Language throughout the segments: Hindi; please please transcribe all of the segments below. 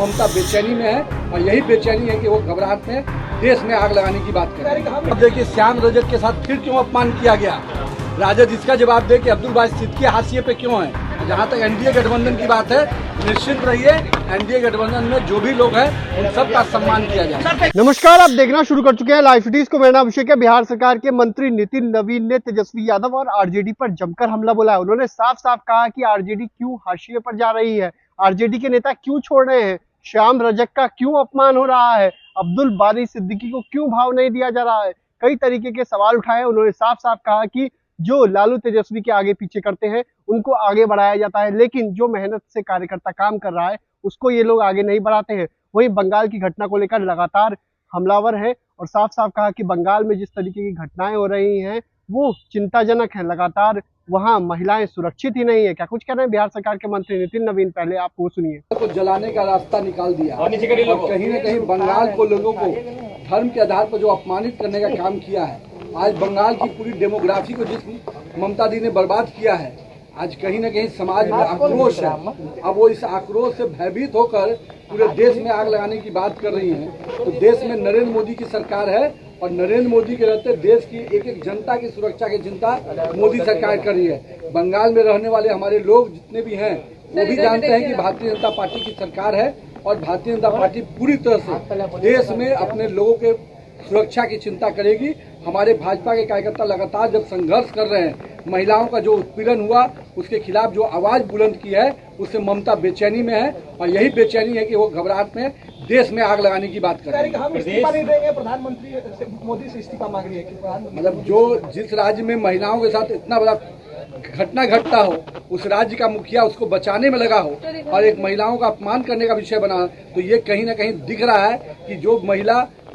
ममता बेचैनी में है और यही बेचैनी है कि वो घबराहट में देश में आग लगाने की बात कर रहे हैं। अब देखिए श्याम रजक के साथ फिर क्यों अपमान किया गया। राजद इसका जवाब दे कि अब्दुल बासित सिद्दीकी हाशिए पे क्यों है। जहाँ तक एनडीए गठबंधन की बात है, निश्चित रहिए एनडीए गठबंधन में जो भी लोग हैं उन सबका सम्मान किया जाए। नमस्कार, आप देखना शुरू कर चुके हैं लाइव सिटीज को। मेरा नाम अभिषेक है। बिहार सरकार के मंत्री नितिन नवीन ने तेजस्वी यादव और आरजेडी पर जमकर हमला बोला है। उन्होंने साफ साफ कहा कि आरजेडी क्यों हाशिए पर जा रही है, आरजेडी के नेता क्यों छोड़ रहे हैं, श्याम रजक का क्यों अपमान हो रहा है, अब्दुल बारी सिद्दीकी को क्यों भाव नहीं दिया जा रहा है। कई तरीके के सवाल उठाए। उन्होंने साफ साफ कहा कि जो लालू तेजस्वी के आगे पीछे करते हैं उनको आगे बढ़ाया जाता है, लेकिन जो मेहनत से कार्यकर्ता काम कर रहा है उसको ये लोग आगे नहीं बढ़ाते हैं। वहीं बंगाल की घटना को लेकर लगातार हमलावर है और साफ साफ कहा कि बंगाल में जिस तरीके की घटनाएं हो रही हैं वो चिंताजनक है। लगातार वहां महिलाएं सुरक्षित ही नहीं है। क्या कुछ कह रहे हैं बिहार सरकार के मंत्री नितिन नवीन, पहले आप वो सुनिए। तो जलाने का रास्ता निकाल दिया और कहीं न कहीं बंगाल को लोगों को धर्म के आधार पर जो अपमानित करने का काम किया है, आज बंगाल की पूरी डेमोग्राफी को जिस ममता दी ने बर्बाद किया है, आज कहीं न कहीं समाज में आक्रोश है। अब वो इस आक्रोश से भयभीत होकर पूरे देश में आग लगाने की बात कर रही हैं। तो देश में नरेंद्र मोदी की सरकार है और नरेंद्र मोदी के रहते देश की एक एक जनता की सुरक्षा की चिंता मोदी सरकार कर रही है। बंगाल में रहने वाले हमारे लोग जितने भी हैं वो भी जानते हैं कि भारतीय जनता पार्टी की सरकार है और भारतीय जनता पार्टी पूरी तरह से देश में अपने लोगों के सुरक्षा की चिंता करेगी। हमारे भाजपा के कार्यकर्ता लगातार जब संघर्ष कर रहे हैं, महिलाओं का जो उत्पीड़न हुआ उसके खिलाफ जो आवाज बुलंद की है, उससे ममता बेचैनी में है और यही बेचैनी है कि वो घबराहट में देश में आग लगाने की बात कर रहे हैं। हम इस्तीफा नहीं देंगे, प्रधानमंत्री मोदी से इस्तीफा मांग रही है। मतलब जो जिस राज्य में महिलाओं के साथ इतना बड़ा घटना घटता हो, उस राज्य का मुखिया उसको बचाने में लगा हो और एक महिलाओं का अपमान करने का विषय बना, तो ये कहीं ना कहीं दिख रहा है कि जो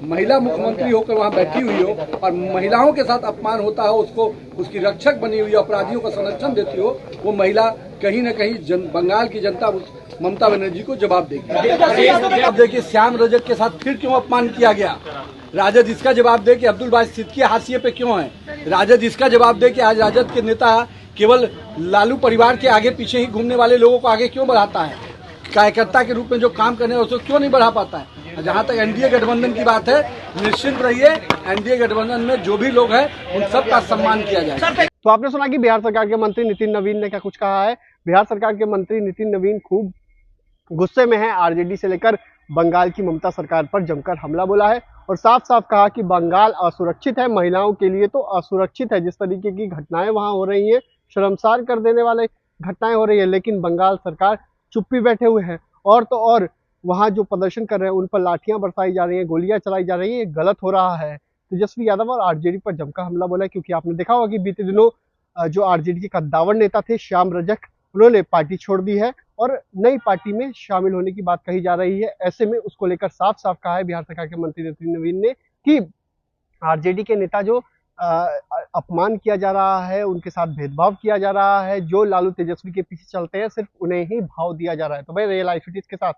महिला मुख्यमंत्री होकर वहाँ बैठी हुई हो और महिलाओं के साथ अपमान होता हो, उसको उसकी रक्षक बनी हुई अपराधियों का संरक्षण देती हो, वो महिला कहीं न कहीं बंगाल की जनता उस ममता बनर्जी को जवाब देगी। अब देखिए श्याम रजक के साथ फिर क्यों अपमान किया गया। राजद इसका जवाब दे कि अब्दुल बासित सिद्दीकी हाशिए पे क्यों है। राजद इसका जवाब दे कि आज राजद के नेता केवल लालू परिवार के आगे पीछे ही घूमने वाले लोगों को आगे क्यों बढ़ाता है, कार्यकर्ता के रूप में जो काम करने उसको क्यों नहीं बढ़ा पाता है। जहाँ तक एनडीए गठबंधन की बात है, निश्चित रहिए एनडीए गठबंधन में जो भी लोग हैं उन सबका सम्मान किया जाए। तो आपने सुना कि बिहार सरकार के मंत्री नितिन नवीन ने क्या कुछ कहा है। बिहार सरकार के मंत्री नितिन नवीन खूब गुस्से में है। आरजेडी से लेकर बंगाल की ममता सरकार पर जमकर हमला बोला है और साफ साफ कहा कि बंगाल असुरक्षित है, महिलाओं के लिए तो असुरक्षित है। जिस तरीके की घटनाएं वहां हो रही हैं, शर्मसार कर देने वाले घटनाएं हो रही है, लेकिन बंगाल सरकार चुप्पी बैठे हुए हैं। और तो और वहां जो प्रदर्शन कर रहे हैं उन पर लाठियां बरसाई जा रही हैं, गोलियां चलाई जा रही है, ये गलत हो रहा है। तेजस्वी यादव और आरजेडी पर जमकर हमला बोला है, क्योंकि आपने देखा होगा कि बीते दिनों जो आरजेडी के कद्दावर नेता थे श्याम रजक, उन्होंने पार्टी छोड़ दी है और नई पार्टी में शामिल होने की बात कही जा रही है। ऐसे में उसको लेकर साफ साफ कहा है बिहार सरकार के मंत्री नितिन नवीन ने कि आरजेडी के नेता जो अपमान किया जा रहा है, उनके साथ भेदभाव किया जा रहा है, जो लालू तेजस्वी के पीछे चलते हैं सिर्फ उन्हें ही भाव दिया जा रहा है। तो भाई रियल लाइफ के साथ